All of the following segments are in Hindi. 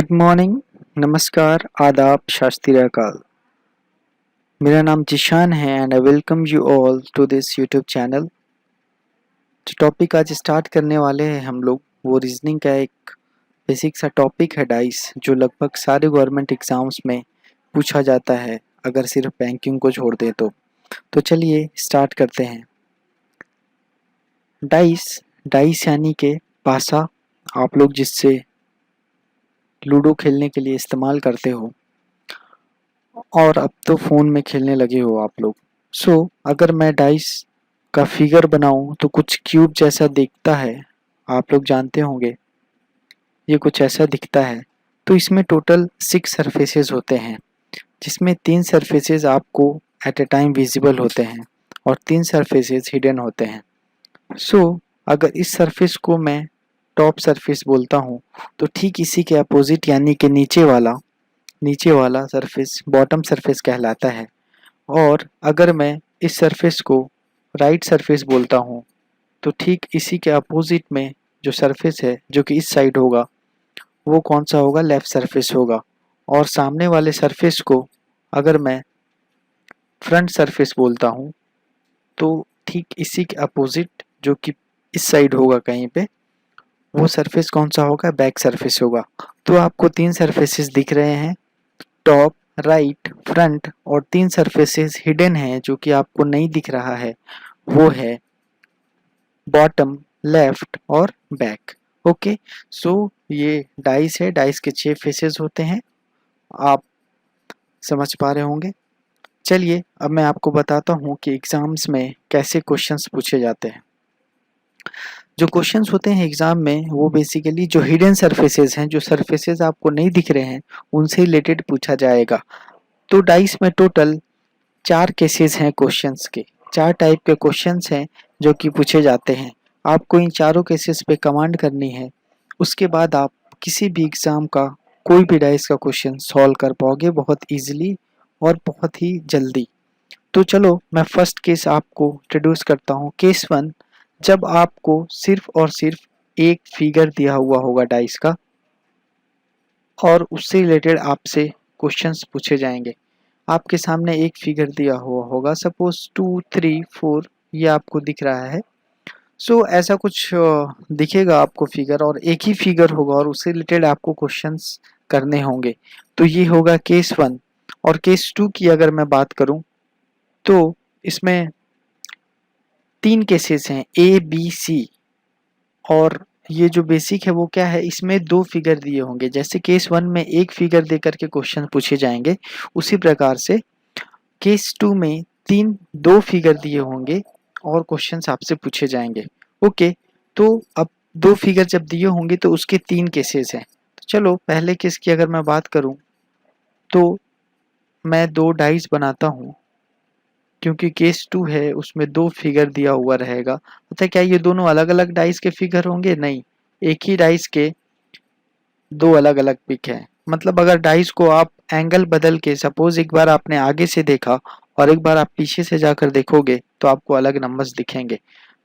गुड मॉर्निंग, नमस्कार, आदाब, शास्त्रीय अकाल। मेरा नाम जिशान है and I welcome you all to this YouTube channel. जो टॉपिक आज स्टार्ट करने वाले हैं हम लोग वो रीजनिंग का एक बेसिक सा टॉपिक है डाइस, जो लगभग सारे गवर्नमेंट एग्जाम्स में पूछा जाता है अगर सिर्फ बैंकिंग को छोड़ दें तो चलिए स्टार्ट करते हैं। डाइस डाइस यानी के पासा, आप लोग जिससे लूडो खेलने के लिए इस्तेमाल करते हो और अब तो फ़ोन में खेलने लगे हो आप लोग। अगर मैं डाइस का फिगर बनाऊं तो कुछ क्यूब जैसा दिखता है, आप लोग जानते होंगे ये कुछ ऐसा दिखता है। तो इसमें टोटल 6 सरफेसेस होते हैं, जिसमें 3 सरफेसेस आपको एट ए टाइम विजिबल होते हैं और 3 सरफेसेस हिडन होते हैं। अगर इस सरफेस को मैं टॉप सरफेस बोलता हूँ तो ठीक इसी के अपोजिट यानी कि नीचे वाला सरफेस बॉटम सरफेस कहलाता है। और अगर मैं इस सरफेस को राइट सरफेस बोलता हूँ तो ठीक इसी के अपोजिट में जो सरफेस है जो कि इस साइड होगा वो कौन सा होगा, लेफ्ट सरफेस होगा। और सामने वाले सरफेस को अगर मैं फ्रंट सरफेस बोलता हूँ तो ठीक इसी के अपोजिट जो कि इस साइड होगा कहीं पे, वो सरफेस कौन सा होगा, बैक सरफेस होगा। तो आपको 3 सरफेसेस दिख रहे हैं, टॉप, राइट, फ्रंट, और 3 सरफेसेस हिडन है जो कि आपको नहीं दिख रहा है, वो है बॉटम, लेफ्ट और बैक। ओके, ये डाइस है, डाइस के 6 फेसेस होते हैं, आप समझ पा रहे होंगे। चलिए अब मैं आपको बताता हूँ कि एग्जाम्स में कैसे क्वेश्चंस पूछे जाते हैं। जो क्वेश्चंस होते हैं एग्जाम में वो बेसिकली जो हिडन सरफेसेस हैं, जो सरफेसेस आपको नहीं दिख रहे हैं, उनसे रिलेटेड पूछा जाएगा। तो डाइस में टोटल 4 केसेस हैं क्वेश्चंस के, 4 टाइप के क्वेश्चंस हैं जो कि पूछे जाते हैं। आपको इन चारों केसेस पे कमांड करनी है, उसके बाद आप किसी भी एग्जाम का कोई भी डाइस का क्वेश्चन सॉल्व कर पाओगे बहुत इजीली और बहुत ही जल्दी। तो चलो मैं फर्स्ट केस आपको इंट्रोड्यूस करता हूँ। केस 1, जब आपको सिर्फ और सिर्फ एक फिगर दिया हुआ होगा डाइस का और उससे रिलेटेड आपसे क्वेश्चंस पूछे जाएंगे। आपके सामने एक फिगर दिया हुआ होगा, सपोज 2, 3, 4 ये आपको दिख रहा है। ऐसा कुछ दिखेगा आपको फिगर, और एक ही फिगर होगा और उससे रिलेटेड आपको क्वेश्चंस करने होंगे। तो ये होगा केस 1। और केस 2 की अगर मैं बात करूं तो इसमें 3 केसेस हैं, ए बी सी। और ये जो बेसिक है वो क्या है, इसमें 2 फिगर दिए होंगे। जैसे केस 1 में एक फिगर देकर के क्वेश्चन पूछे जाएंगे, उसी प्रकार से केस 2 में 2 फिगर दिए होंगे और क्वेश्चंस आपसे पूछे जाएंगे। ओके, तो अब 2 फिगर जब दिए होंगे तो उसके 3 केसेस हैं। तो चलो पहले केस की अगर मैं बात करूं तो मैं 2 डाइस बनाता हूं, क्योंकि केस 2 है उसमें 2 फिगर दिया हुआ रहेगा। पता है क्या ये दोनों अलग अलग डाइस के फिगर होंगे? नहीं, एक ही डाइस के 2 अलग अलग पिक है। मतलब अगर डाइस को आप एंगल बदल के, सपोज एक बार आपने आगे से देखा और एक बार आप पीछे से जाकर देखोगे तो आपको अलग नंबर्स दिखेंगे।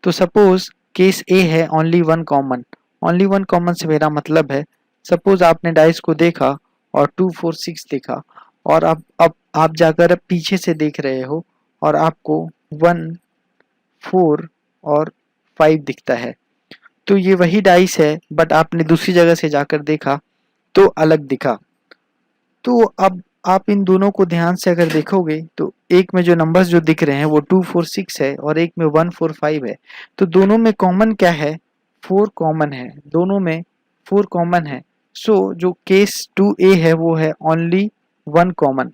तो सपोज केस ए है only one common. Only one common से मेरा मतलब है, सपोज आपने डाइस को देखा और 2, 4, 6 देखा, और अब आप जाकर पीछे से देख रहे हो और आपको 1, 4 और 5 दिखता है। तो ये वही डाइस है बट आपने दूसरी जगह से जाकर देखा तो अलग दिखा। तो अब आप इन दोनों को ध्यान से अगर देखोगे तो एक में जो नंबर्स जो दिख रहे हैं वो 2, 4, 6 है और एक में 1, 4, 5 है। तो दोनों में कॉमन क्या है? 4 कॉमन है, दोनों में 4 कॉमन है। जो केस 2A है वो है only one common,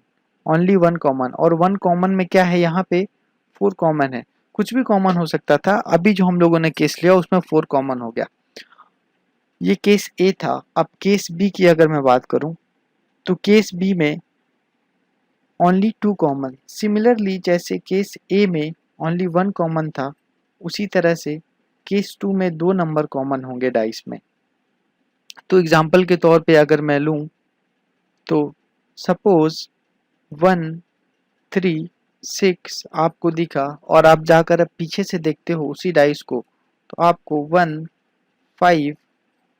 only one common. और वन कॉमन में क्या है, यहाँ पे 4 कॉमन है। कुछ भी कॉमन हो सकता था, अभी जो हम लोगों ने केस लिया उसमें 4 कॉमन हो गया। ये केस ए था। अब केस बी की अगर मैं बात करूं तो केस बी में ओनली 2 कॉमन। सिमिलरली जैसे केस ए में ओनली 1 कॉमन था, उसी तरह से केस 2 में 2 नंबर कॉमन होंगे डाइस में। तो एग्जांपल के तौर पे अगर मैं लूं तो सपोज 1, 3, 6 आपको दिखा और आप जाकर अब पीछे से देखते हो उसी डाइस को तो आपको 1, 5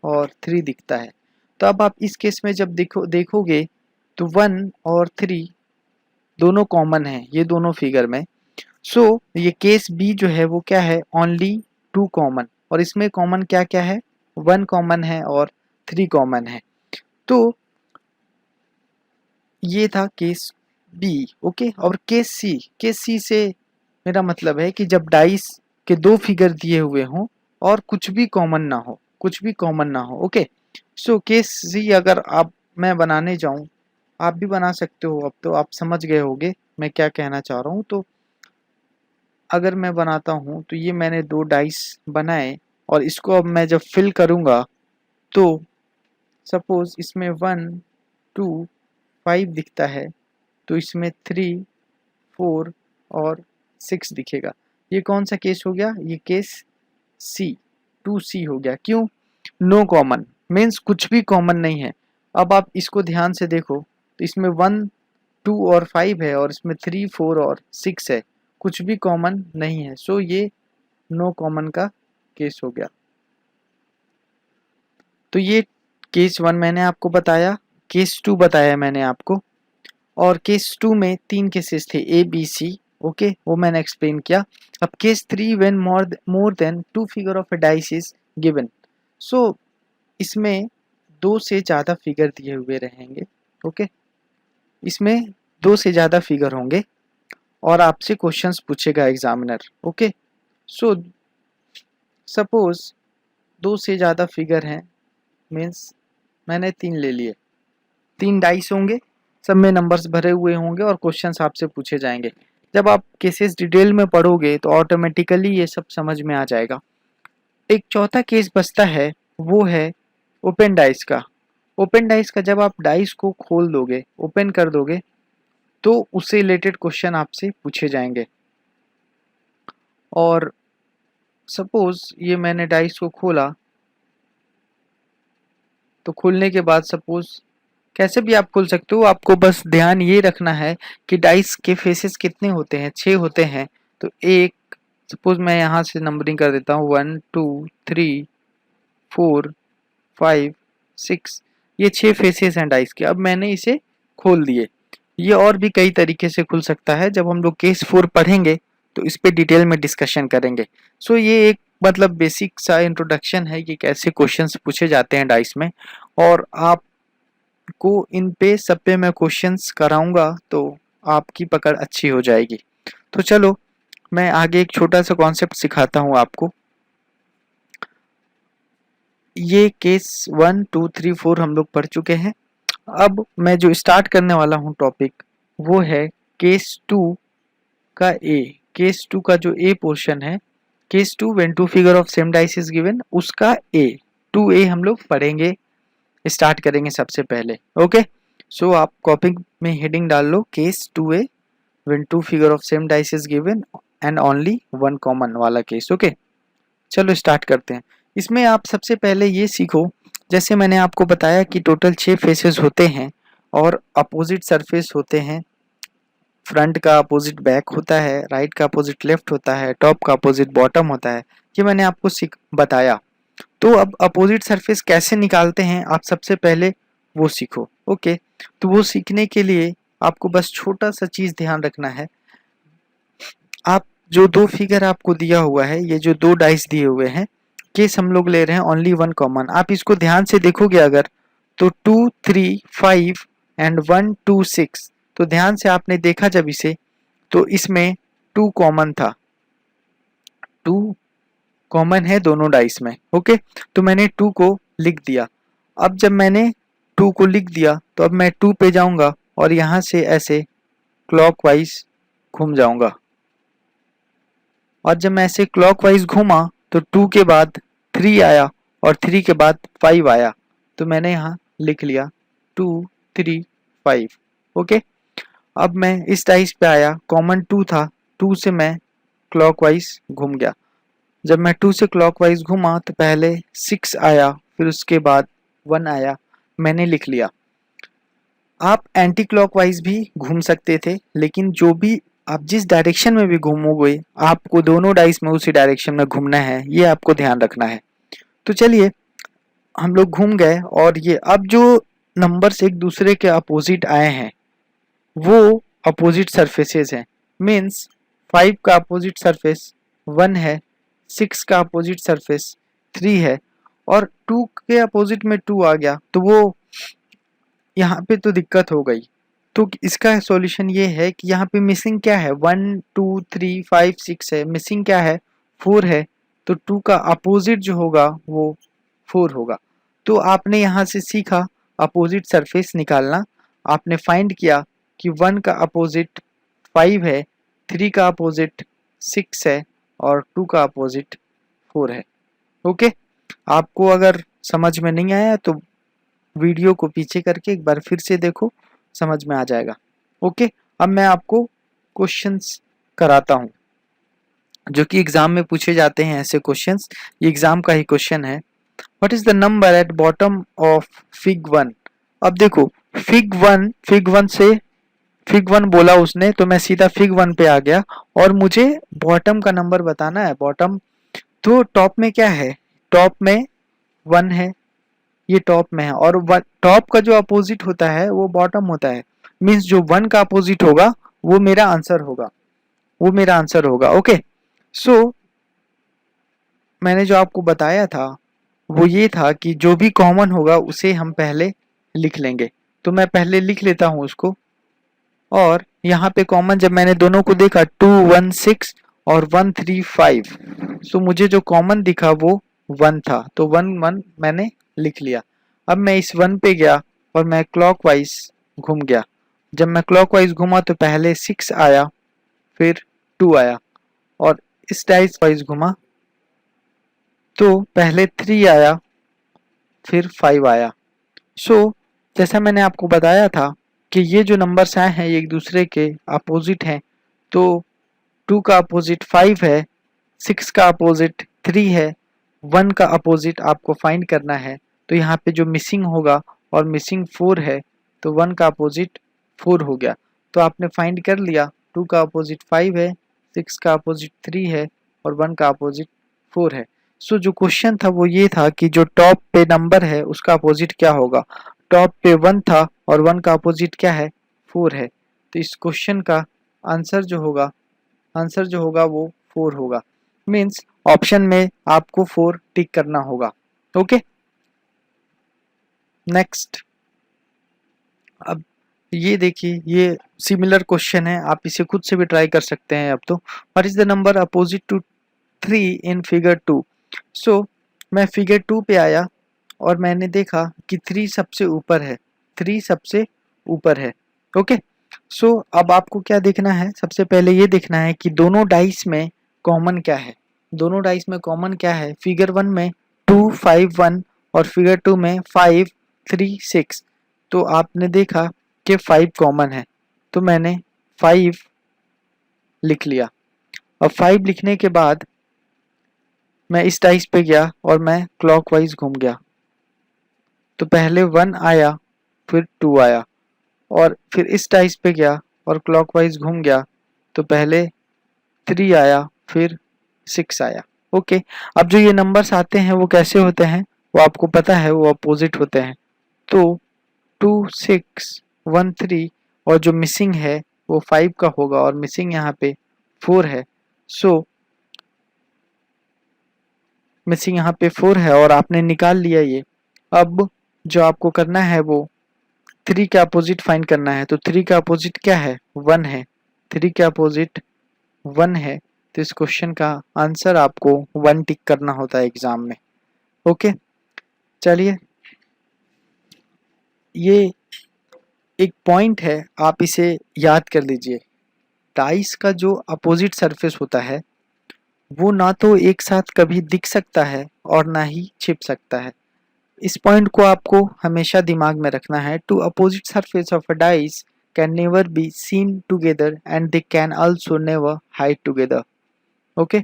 और 3 दिखता है। तो अब आप इस केस में जब देखोगे तो 1 और 3 दोनों कॉमन है ये दोनों फिगर में। सो ये केस बी जो है वो क्या है, ओनली 2 कॉमन, और इसमें कॉमन क्या क्या है, 1 कॉमन है और 3 कॉमन है। तो ये था केस बी। ओके, और केस सी से मेरा मतलब है कि जब डाइस के 2 फिगर दिए हुए हों और कुछ भी कॉमन ना हो, कुछ भी कॉमन ना हो। ओके, सो केस सी अगर आप मैं बनाने जाऊं, आप भी बना सकते हो। अब तो आप समझ गए होंगे मैं क्या कहना चाह रहा हूं। तो अगर मैं बनाता हूं तो ये मैंने 2 डाइस बनाए और इसको अब मैं जब फिल करूंगा तो सपोज इसमें 1 2 5 दिखता है, तो इसमें 3 4 और 6 दिखेगा। ये कौन सा केस हो गया, ये केस सी 2C हो गया। क्यों, नो कॉमन मीन्स कुछ भी कॉमन नहीं है। अब आप इसको ध्यान से देखो तो इसमें 1 2 और 5 है और इसमें 3 4 और 6 है, कुछ भी कॉमन नहीं है। सो ये नो कॉमन का केस हो गया। तो ये केस 1 मैंने आपको बताया, केस 2 बताया मैंने आपको, और केस 2 में 3 केसेस थे ए बी सी। ओके, वो मैंने एक्सप्लेन किया। अब case 3 when more than 2 figure of a dice is given. So इसमें 2 से ज़्यादा फिगर दिए हुए रहेंगे। ओके, इसमें 2 से ज़्यादा फिगर होंगे और आपसे क्वेश्चंस पूछेगा एग्जामिनर। ओके, सो सपोज 2 से ज़्यादा फिगर हैं, मीन्स मैंने 3 ले लिए, 3 डाइस होंगे, सब में नंबर्स भरे हुए होंगे और क्वेश्चंस आपसे पूछे जाएंगे। जब आप केसेस डिटेल में पढ़ोगे तो ऑटोमेटिकली ये सब समझ में आ जाएगा। एक चौथा केस बचता है, वो है ओपन डाइस का। ओपन डाइस का जब आप डाइस को खोल दोगे, ओपन कर दोगे, तो उससे रिलेटेड क्वेश्चन आपसे पूछे जाएंगे। और सपोज ये मैंने डाइस को खोला, तो खोलने के बाद सपोज कैसे भी आप खोल सकते हो, आपको बस ध्यान ये रखना है कि डाइस के फेसेस कितने होते हैं, 6 होते हैं। तो एक सपोज मैं यहाँ से नंबरिंग कर देता हूँ 1 2 3 4 5 6, ये 6 फेसेस हैं डाइस के। अब मैंने इसे खोल दिए। ये और भी कई तरीके से खुल सकता है, जब हम लोग केस 4 पढ़ेंगे तो इस पे डिटेल में डिस्कशन करेंगे। सो ये एक मतलब बेसिक सा इंट्रोडक्शन है कि कैसे क्वेश्चंस पूछे जाते हैं डाइस में, और आपको इन पे सब पे मैं क्वेश्चंस कराऊंगा तो आपकी पकड़ अच्छी हो जाएगी। तो चलो मैं आगे एक छोटा सा कॉन्सेप्ट सिखाता हूँ आपको। ये केस 1 2 3 4 हम लोग पढ़ चुके हैं। अब मैं जो स्टार्ट करने वाला हूँ टॉपिक, वो है केस 2 का ए। केस 2 का जो ए पोर्शन है, case 2 when 2 figure of same dice is given, उसका ए 2A हम लोग पढ़ेंगे, स्टार्ट करेंगे सबसे पहले। ओके, सो आप कॉपी में हेडिंग डाल लो, case 2A when 2 figure of same dice is given and only 1 common वाला केस। ओके, चलो स्टार्ट करते हैं। इसमें आप सबसे पहले ये सीखो, जैसे मैंने आपको बताया कि टोटल 6 फेसेस होते हैं और अपोजिट सरफेस होते हैं। फ्रंट का अपोजिट बैक होता है, राइट का अपोजिट लेफ्ट होता है, टॉप का अपोजिट बॉटम होता है। ये मैंने आपको बताया। तो अब अपोजिट सरफेस कैसे निकालते हैं, आप सबसे पहले वो सीखो। ओके, तो वो सीखने के लिए आपको बस छोटा सा चीज ध्यान रखना है। आप जो 2 फिगर आपको दिया हुआ है, ये जो 2 डाइस दिए हुए हैं, केस हम लोग ले रहे हैं ओनली 1 कॉमन। आप इसको ध्यान से देखोगे अगर, तो 2 3 5 एंड 1 2 6, तो ध्यान से आपने देखा जब इसे, तो इसमें 2 कॉमन था, 2 कॉमन है दोनों डाइस में। ओके, तो मैंने 2 को लिख दिया। अब जब मैंने 2 को लिख दिया तो अब मैं 2 पे जाऊंगा और यहाँ से ऐसे क्लॉकवाइज घूम जाऊंगा, और जब मैं ऐसे क्लॉकवाइज घूमा तो 2 के बाद 3 आया और 3 के बाद 5 आया, तो मैंने यहाँ लिख लिया 2 3 5। ओके, अब मैं इस डाइस पे आया, कॉमन 2 था, 2 से मैं क्लॉकवाइज घूम गया। जब मैं 2 से क्लॉकवाइज घूमा तो पहले 6 आया, फिर उसके बाद 1 आया, मैंने लिख लिया। आप एंटी क्लॉकवाइज भी घूम सकते थे, लेकिन जो भी आप जिस डायरेक्शन में भी घूमोगे, आपको दोनों डाइस में उसी डायरेक्शन में घूमना है, ये आपको ध्यान रखना है। तो चलिए हम लोग घूम गए और ये अब जो नंबर्स एक दूसरे के अपोजिट आए हैं वो अपोजिट सरफेसेस हैं। मीन्स 5 का अपोजिट सरफेस 1 है, 6 का अपोजिट सरफेस 3 है और 2 के अपोजिट में 2 आ गया, तो वो यहाँ पे तो दिक्कत हो गई। तो इसका सॉल्यूशन ये है कि यहाँ पे मिसिंग क्या है, 1 2 3 5 6 है, मिसिंग क्या है 4 है, तो 2 का अपोजिट जो होगा वो 4 होगा। तो आपने यहाँ से सीखा अपोजिट सरफेस निकालना। आपने फाइंड किया कि 1 का अपोजिट 5 है, 3 का अपोजिट 6 है और 2 का अपोजिट 4 है। ओके, आपको अगर समझ में नहीं आया तो वीडियो को पीछे करके एक बार फिर से देखो, समझ में आ जाएगा। ओके, अब मैं आपको क्वेश्चंस कराता हूँ जो कि एग्जाम में पूछे जाते हैं ऐसे क्वेश्चंस। ये एग्जाम का ही क्वेश्चन है। What is the number at bottom of fig 1? अब देखो फिग वन बोला उसने तो मैं सीधा फिग 1 पे आ गया और मुझे बॉटम का नंबर बताना है। बॉटम तो टॉप में क्या है, टॉप में 1 है, ये टॉप में है और टॉप का जो अपोजिट होता है वो बॉटम होता है। मीन्स जो 1 का अपोजिट होगा वो मेरा आंसर होगा, वो मेरा आंसर होगा। ओके, सो मैंने जो आपको बताया था वो ये था कि जो भी कॉमन होगा उसे हम पहले लिख लेंगे। तो मैं पहले लिख लेता हूँ उसको। और यहाँ पे कॉमन जब मैंने दोनों को देखा 2 1 6 और 1 3 5, सो मुझे जो कॉमन दिखा वो 1 था, तो 1 1 मैंने लिख लिया। अब मैं इस 1 पे गया और मैं क्लॉकवाइज घूम गया। जब मैं क्लॉकवाइज घूमा तो पहले 6 आया, फिर 2 आया और इस डाइस वाइज घूमा तो पहले 3 आया, फिर 5 आया। सो जैसा मैंने आपको बताया था कि ये जो नंबर्स आए हैं ये एक दूसरे के अपोजिट हैं। तो 2 का अपोजिट 5 है, 6 का अपोजिट 3 है, 1 का अपोजिट आपको फाइंड करना है। तो यहाँ पे जो मिसिंग होगा और मिसिंग 4 है, तो 1 का अपोजिट 4 हो गया। तो आपने फाइंड कर लिया 2 का अपोजिट 5 है, 6 का अपोजिट 3 है और 1 का अपोजिट 4 है। सो जो क्वेश्चन था वो ये था कि जो टॉप पे नंबर है उसका अपोजिट क्या होगा। टॉप पे 1 था और 1 का अपोजिट क्या है 4 है। तो इस क्वेश्चन का आंसर जो होगा वो 4 होगा। मीन्स ऑप्शन में आपको 4 टिक करना होगा। Okay, next. अब ये देखिए, ये सिमिलर क्वेश्चन है, आप इसे खुद से भी ट्राई कर सकते हैं। अब तो what is the number opposite to 3 in figure 2? So मैं फिगर 2 पे आया और मैंने देखा कि 3 सबसे ऊपर है, 3 सबसे ऊपर है। ओके, सो अब आपको क्या देखना है, सबसे पहले ये देखना है कि दोनों डाइस में कॉमन क्या है। दोनों डाइस में कॉमन क्या है, फिगर 1 में 2 5 1 और फिगर 2 में 5 3 6। तो आपने देखा कि 5 कॉमन है, तो मैंने 5 लिख लिया। अब 5 लिखने के बाद मैं इस डाइस पे गया और मैं क्लॉकवाइज घूम गया। तो पहले 1 आया, फिर 2 आया और फिर इस डाइस पे गया और क्लॉकवाइज घूम गया। तो पहले 3 आया, फिर 6 आया। ओके, अब जो ये नंबर्स आते हैं वो कैसे होते हैं वो आपको पता है, वो अपोजिट होते हैं। तो 2 6 1 3 और जो मिसिंग है वो 5 का होगा और मिसिंग यहाँ पे 4 है। सो मिसिंग यहाँ पे 4 है और आपने निकाल लिया ये। अब जो आपको करना है वो 3 का अपोजिट फाइंड करना है। तो 3 का अपोजिट क्या है, 1 है। 3 का अपोजिट 1 है, तो इस क्वेश्चन का आंसर आपको 1 टिक करना होता है एग्जाम में। ओके, चलिए, ये एक पॉइंट है, आप इसे याद कर लीजिए। डाइस का जो अपोजिट सरफेस होता है वो ना तो एक साथ कभी दिख सकता है और ना ही छिप सकता है। इस पॉइंट को आपको हमेशा दिमाग में रखना है। Two opposite surface of a dice can never be seen together and they can also never hide together. Okay,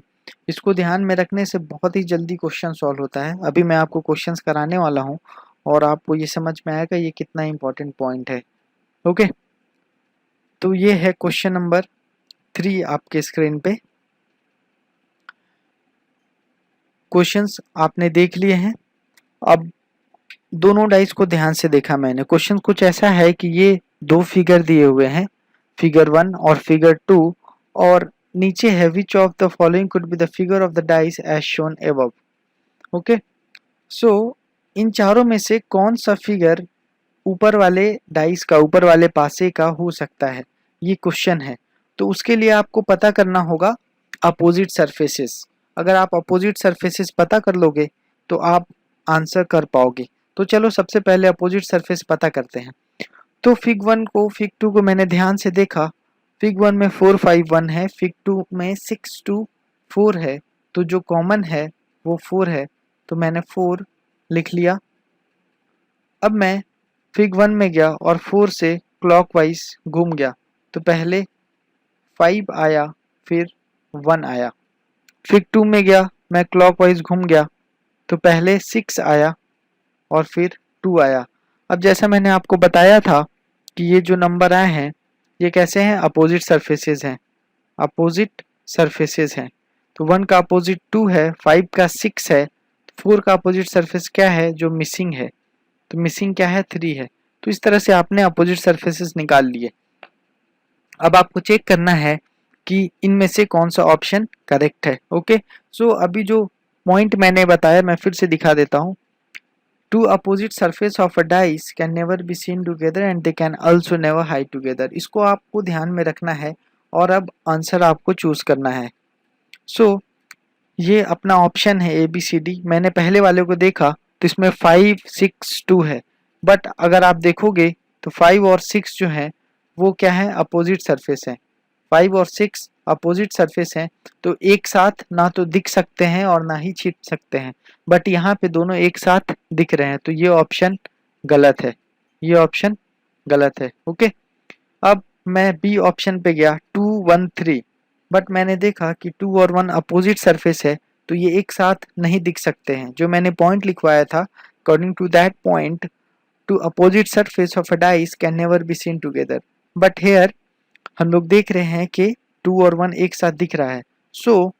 इसको ध्यान में रखने से बहुत ही जल्दी क्वेश्चन सॉल्व होता है। अभी मैं आपको क्वेश्चंस कराने वाला हूँ और आपको ये समझ में आएगा ये कितना इंपॉर्टेंट पॉइंट है। ओके, तो ये है क्वेश्चन नंबर 3 आपके स्क्रीन पे। क्वेश्चंस आपने देख लिए हैं। अब दोनों डाइस को ध्यान से देखा मैंने। क्वेश्चन कुछ ऐसा है कि ये दो फिगर दिए हुए हैं, फिगर 1 और फिगर 2, और नीचे है which of the following could be the figure of the dice as shown above. Okay, so इन चारों में से कौन सा फिगर ऊपर वाले डाइस का, ऊपर वाले पासे का हो सकता है, ये क्वेश्चन है। तो उसके लिए आपको पता करना होगा अपोजिट सरफेसेस। अगर आप अपोजिट सरफेसेस पता कर लोगे तो आप आंसर कर पाओगे। तो चलो सबसे पहले अपोजिट सरफेस पता करते हैं। तो फिग 1 को फिग 2 को मैंने ध्यान से देखा। फिग 1 में 4 5 1 है, फिग 2 में 6 2 4 है, तो जो कॉमन है वो 4 है, तो मैंने 4 लिख लिया। अब मैं फिग 1 में गया और 4 से क्लॉकवाइज घूम गया, तो पहले 5 आया फिर 1 आया। फिग 2 में गया, मैं क्लॉकवाइज घूम गया, तो पहले 6 आया और फिर 2 आया। अब जैसा मैंने आपको बताया था कि ये जो नंबर आए हैं ये कैसे हैं, अपोजिट सरफेसेस हैं, अपोजिट सरफेसेस हैं। तो 1 का अपोजिट 2 है, 5 का 6 है, 4 का अपोजिट सरफेस क्या है जो मिसिंग है, तो मिसिंग क्या है, 3 है। तो इस तरह से आपने अपोजिट सरफेसेस निकाल लिए। अब आपको चेक करना है कि इनमें से कौन सा ऑप्शन करेक्ट है। ओके, सो अभी जो पॉइंट मैंने बताया मैं फिर से दिखा देता हूँ। Two opposite surface of a dice can never be seen together and they can also never hide together. इसको आपको ध्यान में रखना है और अब आंसर आपको चूज करना है। सो ये अपना ऑप्शन है ABCD। मैंने पहले वाले को देखा तो इसमें 5 6 2 है, बट अगर आप देखोगे तो 5 और 6 जो है वो क्या है, अपोजिट सरफेस है। 5 और 6 अपोजिट सरफेस हैं, तो एक साथ ना तो दिख सकते हैं और ना ही छिप सकते हैं, बट यहाँ पे दोनों एक साथ दिख रहे हैं, तो ये ऑप्शन गलत है, ये ऑप्शन गलत है। ओके, अब मैं बी ऑप्शन पे गया 2 1 3, बट मैंने देखा कि 2 और 1 अपोजिट सरफेस है, तो ये एक साथ नहीं दिख सकते हैं। जो मैंने पॉइंट लिखवाया था, according to that point, two opposite surface of a dice can never be seen together, but here हम लोग देख रहे हैं कि 2 और 1 एक साथ दिख रहा है, सो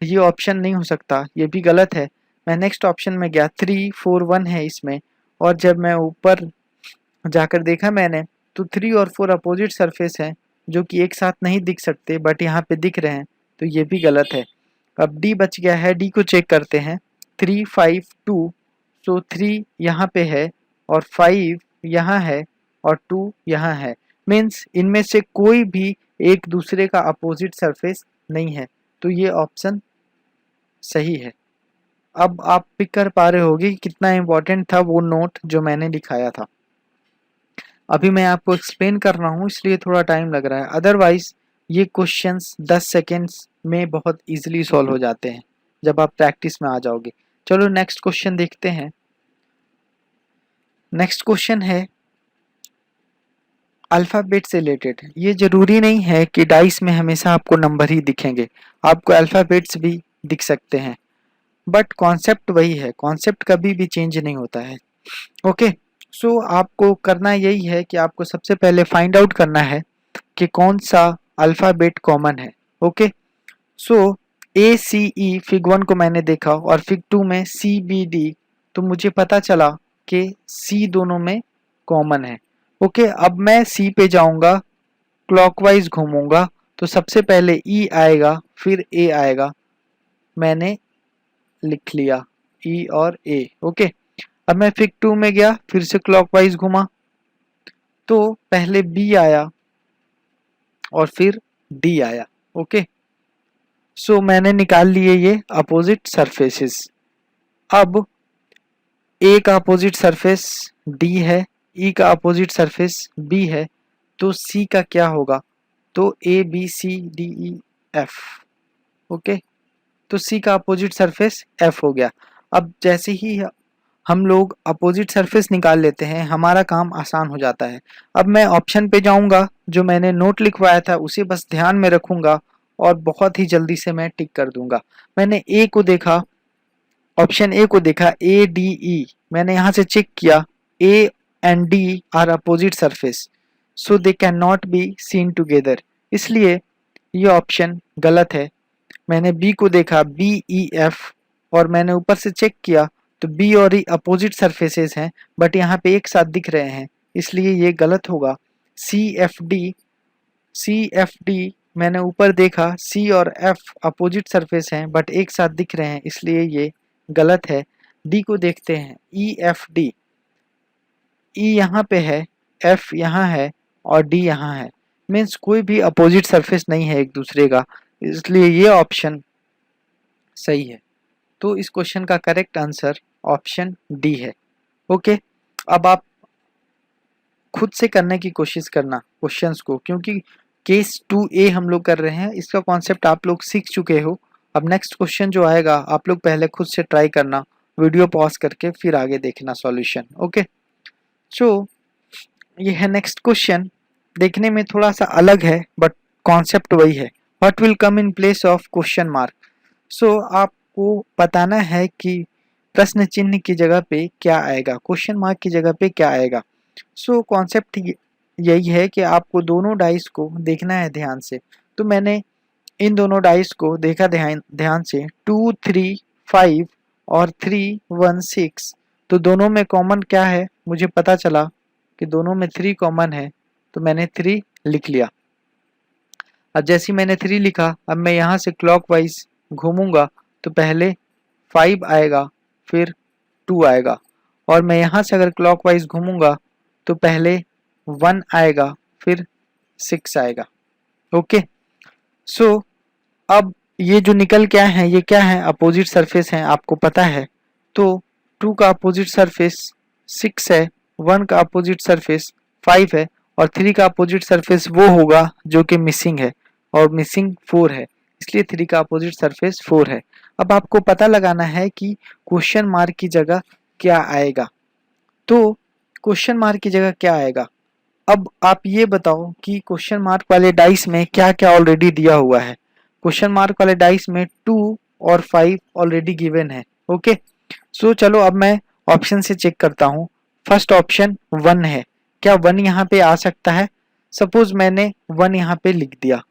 ये ऑप्शन नहीं हो सकता, ये भी गलत है। मैं नेक्स्ट ऑप्शन में गया, 3 4 1 है इसमें, और जब मैं ऊपर जाकर देखा मैंने तो 3 और 4 अपोजिट सरफेस हैं जो कि एक साथ नहीं दिख सकते, बट यहाँ पे दिख रहे हैं, तो ये भी गलत है। अब डी बच गया है, डी को चेक करते हैं। 3 5 2, सो 3 यहाँ पे है और 5 यहाँ है और 2 यहाँ है, मीन्स इनमें से कोई भी एक दूसरे का अपोजिट सरफेस नहीं है, तो ये ऑप्शन सही है। अब आप पिक कर पा रहे होगे कि कितना इम्पोर्टेंट था वो नोट जो मैंने दिखाया था। अभी मैं आपको एक्सप्लेन कर रहा हूँ इसलिए थोड़ा टाइम लग रहा है, अदरवाइज ये क्वेश्चंस 10 सेकेंड्स में बहुत इजीली सॉल्व हो जाते हैं जब आप प्रैक्टिस में आ जाओगे। चलो नेक्स्ट क्वेश्चन देखते हैं। नेक्स्ट क्वेश्चन है अल्फ़ाबेट से रिलेटेड। ये जरूरी नहीं है कि डाइस में हमेशा आपको नंबर ही दिखेंगे, आपको अल्फ़ाबेट्स भी दिख सकते हैं, बट कॉन्सेप्ट वही है, कॉन्सेप्ट कभी भी चेंज नहीं होता है। ओके, सो आपको करना यही है कि आपको सबसे पहले फाइंड आउट करना है कि कौन सा अल्फ़ाबेट कॉमन है। ओके, सो ACE फिग 1 को मैंने देखा और फिग 2 में CBD, तो मुझे पता चला कि C दोनों में कॉमन है। ओके, अब मैं C पे जाऊंगा, क्लॉकवाइज घूमूंगा, तो सबसे पहले E आएगा फिर A आएगा, मैंने लिख लिया E और A। ओके, अब मैं फिग 2 में गया, फिर से क्लॉकवाइज घूमा, तो पहले B आया और फिर D आया। ओके, सो मैंने निकाल लिए ये अपोजिट सरफेसेस। अब A का अपोजिट सरफेस D है, E का अपोजिट सरफेस B है, तो C का क्या होगा, तो ABCDEF। ओके, तो C का अपोजिट सरफेस F हो गया। अब जैसे ही हम लोग अपोजिट सरफेस निकाल लेते हैं हमारा काम आसान हो जाता है। अब मैं ऑप्शन पे जाऊंगा, जो मैंने नोट लिखवाया था उसे बस ध्यान में रखूंगा और बहुत ही जल्दी से मैं टिक कर दूंगा। मैंने ए को देखा, ऑप्शन ए को देखा, ADE, मैंने यहाँ से चेक किया, A and D are opposite surface, so they can not be seen together, इसलिए ये ऑप्शन गलत है। मैंने B को देखा, BEF, और मैंने ऊपर से चेक किया तो बी और ई अपोजिट सरफेसेस हैं बट यहाँ पे एक साथ दिख रहे हैं, इसलिए ये गलत होगा। सी एफ डी मैंने ऊपर देखा सी और एफ अपोजिट सरफेस हैं बट एक साथ दिख रहे हैं, इसलिए ये गलत है। डी को देखते हैं, ई एफ डी, ई यहाँ पे है, एफ यहाँ है और डी यहाँ है, मीन्स कोई भी अपोजिट सरफेस नहीं है एक दूसरे का, इसलिए ये ऑप्शन सही है। तो इस क्वेश्चन का करेक्ट आंसर ऑप्शन डी है। ओके, अब आप खुद से करने की कोशिश करना क्वेश्चंस को, क्योंकि केस 2A हम लोग कर रहे हैं, इसका कॉन्सेप्ट आप लोग सीख चुके हो। अब नेक्स्ट क्वेश्चन जो आएगा आप लोग पहले खुद से ट्राई करना, वीडियो पॉज करके फिर आगे देखना सॉल्यूशन। ओके, सो ये है नेक्स्ट क्वेश्चन, देखने में थोड़ा सा अलग है बट कॉन्सेप्ट वही है। What will come in place of question mark. So आपको बताना है कि प्रश्न चिन्ह की जगह पे क्या आएगा, क्वेश्चन मार्क की जगह पे क्या आएगा। सो कॉन्सेप्ट यही है कि आपको दोनों डाइस को देखना है ध्यान से। तो मैंने इन दोनों डाइस को देखा ध्यान से, 2 3 5 और 3 1 6। तो दोनों में कॉमन क्या है, मुझे पता चला कि दोनों में 3 कॉमन है, तो मैंने 3 लिख लिया। अब जैसे मैंने 3 लिखा, अब मैं यहाँ से क्लॉकवाइज घूमूंगा तो पहले 5 आएगा फिर 2 आएगा, और मैं यहाँ से अगर क्लॉकवाइज घूमूंगा तो पहले 1 आएगा फिर 6 आएगा। ओके, सो अब ये जो निकल क्या है, ये क्या है, अपोजिट सरफेस है, आपको पता है। तो 2 का अपोजिट सरफेस 6 है, 1 का अपोजिट सरफेस 5 है और 3 का अपोजिट सरफेस वो होगा जो कि मिसिंग है, और मिसिंग 4 है, इसलिए 3 का अपोजिट सरफेस 4 है। अब आपको पता लगाना है कि क्वेश्चन मार्क की जगह क्या आएगा। तो क्वेश्चन मार्क की जगह क्या आएगा, अब आप ये बताओ कि क्वेश्चन मार्क वाले डाइस में क्या क्या ऑलरेडी दिया हुआ है। क्वेश्चन मार्क वाले डाइस में 2 और 5 ऑलरेडी गिवन है। ओके, सो चलो अब मैं ऑप्शन से चेक करता हूँ। फर्स्ट ऑप्शन 1 है, क्या 1 यहाँ पे आ सकता है। सपोज मैंने 1 यहाँ पे लिख दिया,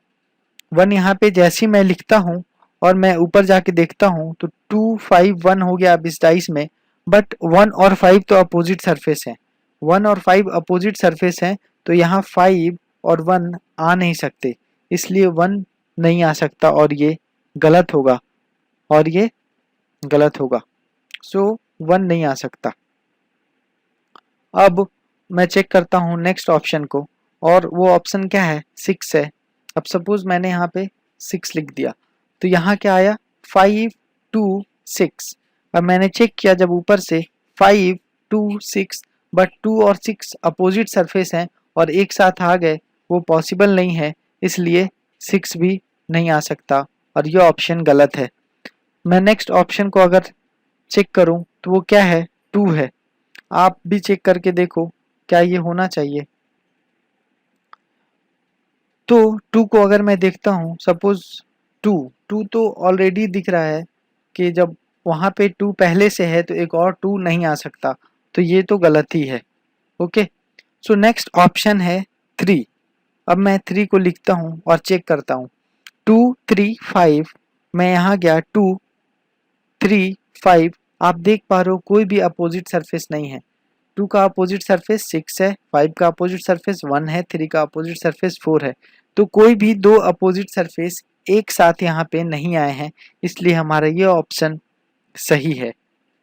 1 यहाँ पे जैसे ही मैं लिखता हूँ और मैं ऊपर जाके देखता हूँ तो 2 5 1 हो गया अब इस डाइस में, बट 1 और 5 तो अपोजिट सरफेस है, 1 और 5 अपोजिट सरफेस है, तो यहाँ 5 और 1 आ नहीं सकते, इसलिए 1 नहीं आ सकता और ये गलत होगा, और ये गलत होगा। सो 1 नहीं आ सकता। अब मैं चेक करता हूँ नेक्स्ट ऑप्शन को, और वो ऑप्शन क्या है, 6 है। अब सपोज मैंने यहाँ पे 6 लिख दिया, तो यहाँ क्या आया, 5 2 6। अब मैंने चेक किया जब ऊपर से 5 2 6, बट 2 और 6 अपोजिट सरफेस हैं और एक साथ आ गए, वो पॉसिबल नहीं है, इसलिए 6 भी नहीं आ सकता और ये ऑप्शन गलत है। मैं नेक्स्ट ऑप्शन को अगर चेक करूं तो वो क्या है, 2 है। आप भी चेक करके देखो क्या ये होना चाहिए। तो 2 को अगर मैं देखता हूँ, सपोज 2 तो ऑलरेडी दिख रहा है कि जब वहाँ पे 2 पहले से है तो एक और 2 नहीं आ सकता, तो ये तो गलत ही है। ओके, सो नेक्स्ट ऑप्शन है 3। अब मैं 3 को लिखता हूँ और चेक करता हूँ, 2 3 5, मैं यहाँ गया 2 3 5, आप देख पा रहे हो कोई भी अपोजिट सरफेस नहीं है। 2 का अपोजिट सरफेस 6 है, 5 का अपोजिट सरफेस 1 है, 3 का अपोजिट सरफेस 4 है, तो कोई भी दो अपोजिट सरफेस एक साथ यहाँ पे नहीं आए हैं, इसलिए हमारा ये ऑप्शन सही है,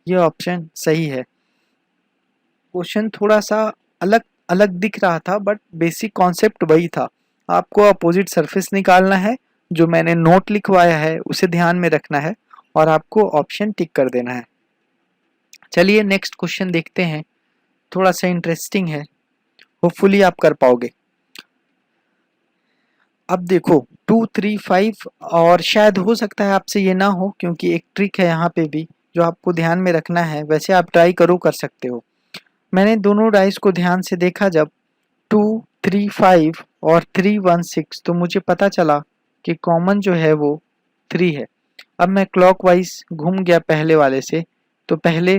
ये ऑप्शन सही है। क्वेश्चन थोड़ा सा अलग अलग दिख रहा था बट बेसिक कॉन्सेप्ट वही था, आपको अपोजिट सरफेस निकालना है, जो मैंने नोट लिखवाया है उसे ध्यान में रखना है और आपको ऑप्शन टिक कर देना है। चलिए नेक्स्ट क्वेश्चन देखते हैं, थोड़ा सा इंटरेस्टिंग है, होपफुली आप कर पाओगे। अब देखो 2 3 5, और शायद हो सकता है आपसे ये ना हो, क्योंकि एक ट्रिक है यहाँ पे भी जो आपको ध्यान में रखना है, वैसे आप ट्राई करो कर सकते हो। मैंने दोनों डाइस को ध्यान से देखा, जब 2 3 5 और 3 1 6, तो मुझे पता चला कि कॉमन जो है वो 3 है। अब मैं क्लॉकवाइज घूम गया पहले वाले से, तो पहले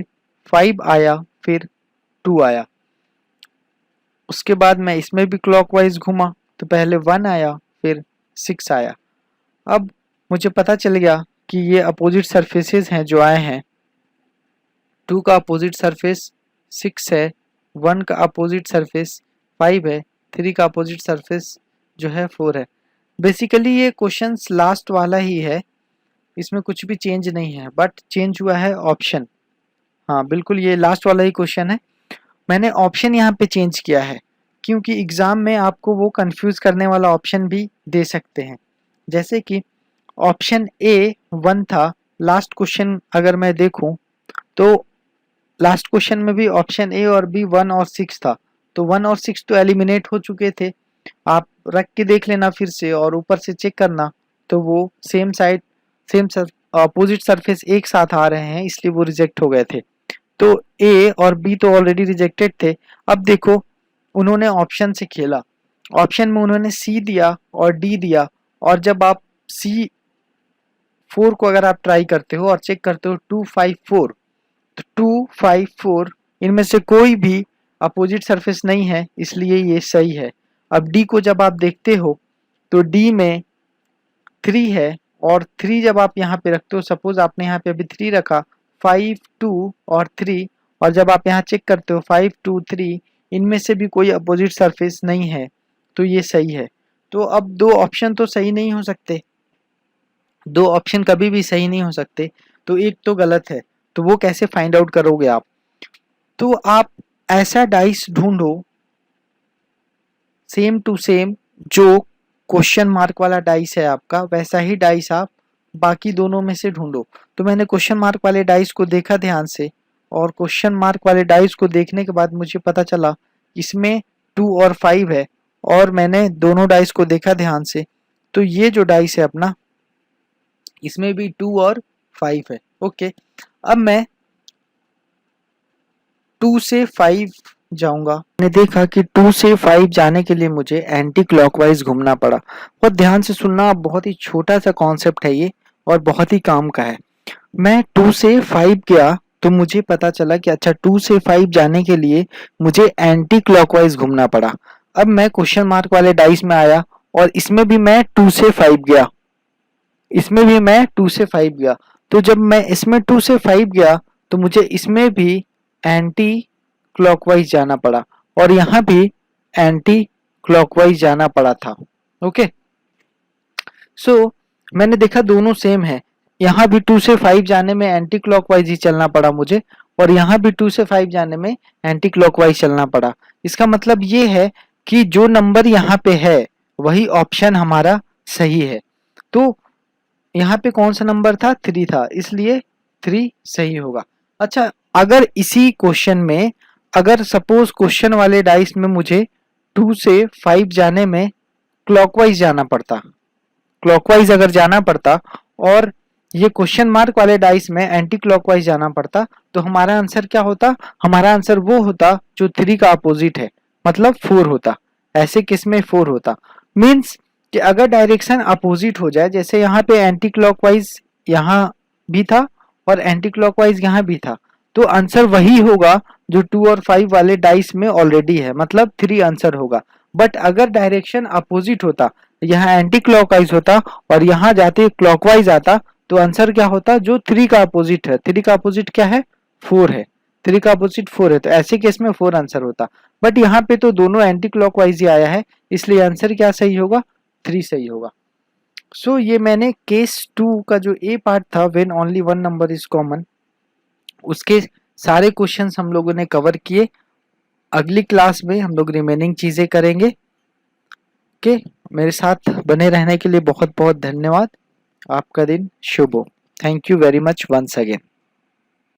5 आया फिर 2 आया, उसके बाद मैं इसमें भी क्लॉकवाइज घूमा तो पहले 1 आया फिर 6 आया। अब मुझे पता चल गया कि ये अपोजिट सरफेसेस हैं जो आए हैं, 2 का अपोजिट सरफेस 6 है, 1 का अपोजिट सरफेस 5 है, 3 का अपोजिट सरफेस जो है 4 है। बेसिकली ये क्वेश्चंस लास्ट वाला ही है, इसमें कुछ भी चेंज नहीं है, बट चेंज हुआ है ऑप्शन। हाँ बिल्कुल, ये लास्ट वाला ही क्वेश्चन है, मैंने ऑप्शन यहाँ पे चेंज किया है क्योंकि एग्ज़ाम में आपको वो कंफ्यूज करने वाला ऑप्शन भी दे सकते हैं। जैसे कि ऑप्शन ए 1 था, लास्ट क्वेश्चन अगर मैं देखूं तो लास्ट क्वेश्चन में भी ऑप्शन ए और बी 1 और 6 था, तो 1 और 6 तो एलिमिनेट हो चुके थे। आप रख के देख लेना फिर से और ऊपर से चेक करना, तो वो same side same opposite surface एक साथ आ रहे हैं, इसलिए वो रिजेक्ट हो गए थे। तो ए और बी तो ऑलरेडी रिजेक्टेड थे। अब देखो उन्होंने ऑप्शन से खेला, ऑप्शन में उन्होंने सी दिया और डी दिया, और जब आप सी 4 को अगर आप ट्राई करते हो और चेक करते हो 2 5 4, तो 2 5 4 इनमें से कोई भी अपोजिट सरफेस नहीं है, इसलिए ये सही है। अब डी को जब आप देखते हो तो डी में 3 है, और 3 जब आप यहाँ पे रखते हो, सपोज आपने यहाँ पे अभी 3 रखा, 5 2 और 3, और जब आप यहाँ चेक करते हो 5 2 3 इनमें से भी कोई अपोजिट सरफेस नहीं है, तो ये सही है। तो अब दो ऑप्शन तो सही नहीं हो सकते, दो ऑप्शन कभी भी सही नहीं हो सकते, तो एक तो गलत है। तो वो कैसे फाइंड आउट करोगे आप? तो आप ऐसा डाइस ढूंढो सेम टू सेम, जो क्वेश्चन मार्क वाला डाइस है आपका, वैसा ही डाइस आप बाकी दोनों में से ढूंढो। तो मैंने क्वेश्चन मार्क वाले डाइस को देखा ध्यान से, और क्वेश्चन मार्क वाले डाइस को देखने के बाद मुझे पता चला इसमें 2 और 5 है, और मैंने दोनों डाइस को देखा ध्यान से, तो ये जो डाइस है अपना, इसमें भी 2 और 5 है। ओके, अब मैं 2 से 5 जाऊंगा। मैंने देखा कि 2 से 5 जाने के लिए मुझे एंटी क्लॉकवाइज घूमना पड़ा। बहुत ध्यान से सुनना, बहुत ही छोटा सा कॉन्सेप्ट है ये और बहुत ही काम का है। मैं 2 से 5 गया तो मुझे पता चला कि अच्छा 2 से 5 जाने के लिए मुझे एंटी क्लॉकवाइज घूमना पड़ा। अब मैं क्वेश्चन मार्क वाले डाइस में आया और इसमें भी मैं 2 से 5 गया, इसमें भी मैं 2 से 5 गया। तो जब मैं इसमें 2 से 5 गया तो मुझे इसमें भी एंटी क्लॉकवाइज जाना पड़ा, और यहाँ भी एंटी क्लॉकवाइज जाना पड़ा था। ओके, सो मैंने देखा दोनों सेम है, यहाँ भी 2 से 5 जाने में एंटी क्लॉकवाइज ही चलना पड़ा मुझे, और यहाँ भी 2 से 5 जाने में एंटी क्लॉकवाइज चलना पड़ा। इसका मतलब ये है कि जो नंबर यहाँ पे है वही ऑप्शन हमारा सही है। तो यहाँ पे कौन सा नंबर था? 3 था, इसलिए 3 सही होगा। अच्छा, अगर इसी क्वेश्चन में, अगर सपोज क्वेश्चन वाले डाइस में मुझे 2 से 5 जाने में क्लॉकवाइज जाना पड़ता, क्लॉकवाइज अगर जाना पड़ता, और ये क्वेश्चन मार्क वाले डाइस में एंटी क्लॉकवाइज जाना पड़ता, तो हमारा आंसर क्या होता? हमारा आंसर वो होता जो 3 का अपोजिट है, मतलब 4 होता। ऐसे केस में 4 होता। मीन्स कि अगर डायरेक्शन अपोजिट हो जाए, जैसे यहाँ पे एंटी क्लॉकवाइज यहाँ भी था और एंटी क्लॉकवाइज यहाँ भी था, तो आंसर वही होगा जो 2 और 5 वाले डाइस में ऑलरेडी है, मतलब 3 आंसर होगा। बट अगर डायरेक्शन अपोजिट होता, यहाँ एंटी क्लॉकवाइज होता और यहाँ जाते क्लॉकवाइज आता, तो आंसर क्या होता? जो 3 का अपोजिट है। 3 का अपोजिट क्या है? 4 है। 3 का अपोजिट 4 है, तो ऐसे केस में 4 आंसर होता। बट यहाँ पे तो दोनों एंटी क्लॉकवाइज ही आया है, इसलिए आंसर क्या सही होगा? 3 सही होगा। सो ये मैंने केस 2 का जो ए पार्ट था, when only one number is common, उसके सारे क्वेश्चंस हम लोगों ने कवर किए। अगली क्लास में हम लोग रिमेनिंग चीजें करेंगे। ओके, मेरे साथ बने रहने के लिए बहुत बहुत धन्यवाद। आपका दिन शुभ हो। Thank you very much once again.